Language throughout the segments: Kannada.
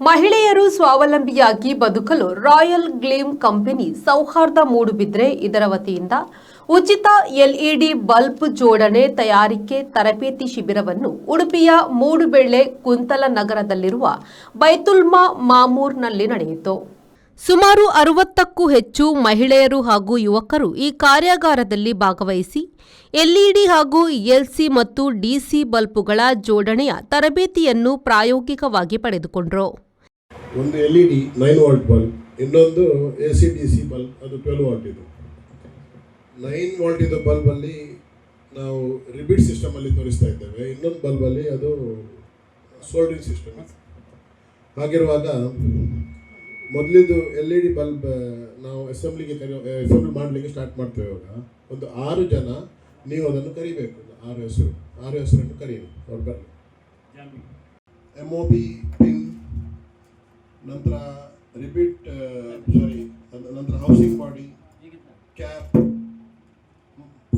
ಮಹಿಳೆಯರು ಸ್ವಾವಲಂಬಿಯಾಗಿ ಬದುಕಲು ರಾಯಲ್ ಗ್ಲೀಮ್ ಕಂಪನಿ ಸೌಹಾರ್ದ ಮೂಡುಬಿದ್ರೆ ಇದರ ವತಿಯಿಂದ ಉಚಿತ ಎಲ್ಇಡಿ ಬಲ್ಬ್ ಜೋಡಣೆ ತಯಾರಿಕೆ ತರಬೇತಿ ಶಿಬಿರವನ್ನು ಉಡುಪಿಯ ಮೂಡುಬೆಳ್ಳೆ ಕುಂತಲನಗರದಲ್ಲಿರುವ ಬೈತುಲ್ಮಾ ಮಾಮೂರ್ನಲ್ಲಿ ನಡೆಯಿತು. ಸುಮಾರು 60ಕ್ಕೂ ಹೆಚ್ಚು ಮಹಿಳೆಯರು ಹಾಗೂ ಯುವಕರು ಈ ಕಾರ್ಯಾಗಾರದಲ್ಲಿ ಭಾಗವಹಿಸಿ ಎಲ್ಇಡಿ ಹಾಗೂ ಎಲ್ಸಿ ಮತ್ತು ಡಿಸಿ ಬಲ್ಬುಗಳ ಜೋಡಣೆಯ ತರಬೇತಿಯನ್ನು ಪ್ರಾಯೋಗಿಕವಾಗಿ ಪಡೆದುಕೊಂಡರು. ಒಂದು ಎಲ್ಇಡಿ 9 ವೋಲ್ಟ್ ಬಲ್ಬ್, ಇನ್ನೊಂದು ಎಸಿ ಡಿಸಿ ಬಲ್ಬ್, ಅದು 12 ವೋಲ್ಟ್ ಇದು. 9 ವೋಲ್ಟ್ ಇದು ಬಲ್ಬಲ್ಲಿ ನಾವು ರಿಬಿಟ್ ಸಿಸ್ಟಮಲ್ಲಿ ತೋರಿಸ್ತಾ ಇದ್ದೇವೆ, ಇನ್ನೊಂದು ಬಲ್ಬಲ್ಲಿ ಅದು ಸೋಲ್ಡ್ರಿಂಗ್ ಸಿಸ್ಟಮ್. ಹಾಗಿರುವಾಗ ಮೊದಲಿದ್ದು ಎಲ್ಇಡಿ ಬಲ್ಬ್ ನಾವು ಅಸೆಂಬ್ಲಿ ಮಾಡಲಿಕ್ಕೆ ಸ್ಟಾರ್ಟ್ ಮಾಡ್ತೇವೆ. ಇವಾಗ ಒಂದು 6 ಜನ ನೀವು ಅದನ್ನು ಕರಿಬೇಕು. 6 ಹೆಸರನ್ನು ಕರೀರಿ. ಅವ್ರು ಬರಲಿ. MOB ಪಿನ್, ನಂತರ ರಿಬಿಟ್ ನಂತರ ಹೌಸಿಂಗ್ ಬಾಡಿ, ಕ್ಯಾಪ್,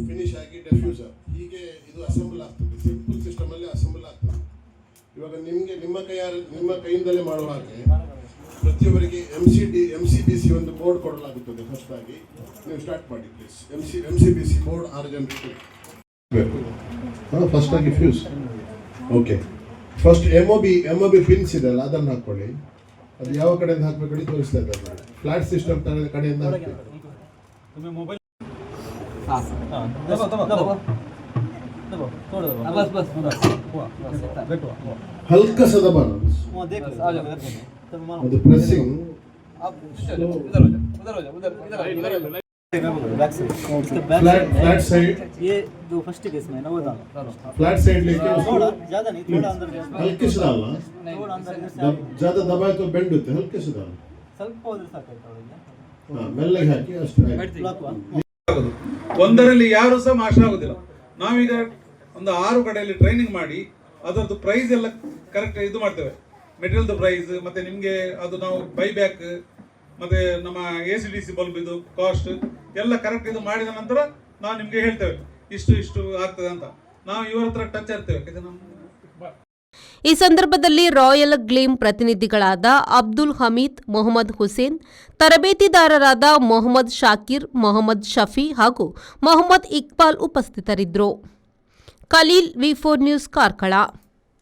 ಫಿನಿಶ್ ಆಗಿ ಡೆಫ್ಯೂಸರ್. ಹೀಗೆ ಇದು ಅಸೆಂಬಲ್ ಆಗ್ತದೆ. ಸಿಂಪಲ್ ಸಿಸ್ಟಮಲ್ಲಿ ಅಸೆಂಬಲ್ ಆಗ್ತದೆ. ಇವಾಗ ನಿಮಗೆ ನಿಮ್ಮ ಕೈಯಿಂದಲೇ ಮಾಡುವ ಹಾಗೆ ಪ್ರತಿಯೊಬ್ಬರಿಗೆ MCBC ಒಂದು ಬೋರ್ಡ್ ಕೊಡಲಾಗುತ್ತದೆ. ಫಸ್ಟ್ ಆಗಿ ನೀವು ಸ್ಟಾರ್ಟ್ ಮಾಡಿ ಪ್ಲೀಸ್. MCBC ಬೋರ್ಡ್ 6 ಜನರಿಗೆ ಬೇಕು. ಫಸ್ಟ್ ಆಗಿ fuse. Okay, first MOB pins ಇದೆಲ್ಲ ಅದನ್ನು ಹಾಕ್ಕೊಳ್ಳಿ. ಅದು ಯಾವ ಕಡೆಯಿಂದ ಹಾಕಬೇಕು ತೋರಿಸ್ತಾ ಇದ್ದಾರೆ. ಫ್ಲಾಟ್ ಸಿಸ್ಟಮ್ ಕಡೆಯಿಂದ ಹಾಕಬೇಕು. हल्का सा दबाना, वो प्रेसिंग. फ्लैट साइड, ये जो फर्स्ट केस में ना वो था फ्लैट साइड लेके थोड़ा ज्यादा नहीं, थोड़ा अंदर हल्के से डालना. थोड़ा अंदर ज्यादा दबाए तो बेंड होते, हल्के से डालना. ಸ್ವಲ್ಪ ಹೋದ್ರೆ ಸಾಕಾಯ್ತು. ಹಾಂ, ಮೆಲ್ಲಗೆ ಹಾಕಿ ಅಷ್ಟೇ. ಒಂದರಲ್ಲಿ ಯಾರು ಸಹ ಮಾಶ ಆಗೋದಿಲ್ಲ. ನಾವೀಗ ಒಂದು 6 ಕಡೆಯಲ್ಲಿ ಟ್ರೈನಿಂಗ್ ಮಾಡಿ ಅದರದ್ದು ಪ್ರೈಸ್ ಎಲ್ಲ ಕರೆಕ್ಟ್ ಇದು ಮಾಡ್ತೇವೆ. ಮೆಟೀರಿಯಲ್ದು ಪ್ರೈಸ್ ಮತ್ತೆ ನಿಮಗೆ ಅದು ನಾವು ಬೈಬ್ಯಾಕ್ ಮತ್ತೆ ನಮ್ಮ ACDC ಬಲ್ಬ್ ಇದು ಕಾಸ್ಟ್ ಎಲ್ಲ ಕರೆಕ್ಟ್ ಇದು ಮಾಡಿದ ನಂತರ ನಾವು ನಿಮಗೆ ಹೇಳ್ತೇವೆ ಇಷ್ಟು ಆಗ್ತದೆ ಅಂತ. ನಾವು ಇವರ ಹತ್ರ ಟಚ್ ಇರ್ತೇವೆ. ಈ ಸಂದರ್ಭದಲ್ಲಿ ರಾಯಲ್ ಗ್ಲೀಮ್ ಪ್ರತಿನಿಧಿಗಳಾದ ಅಬ್ದುಲ್ ಹಮೀದ್, ಮೊಹಮ್ಮದ್ ಹುಸೇನ್, ತರಬೇತಿದಾರರಾದ ಮೊಹಮ್ಮದ್ ಶಾಕಿರ್, ಮೊಹಮ್ಮದ್ ಶಫಿ ಹಾಗೂ ಮೊಹಮ್ಮದ್ ಇಕ್ಬಾಲ್ ಉಪಸ್ಥಿತರಿದ್ದರು. Khaleel, V4 news, Karkala.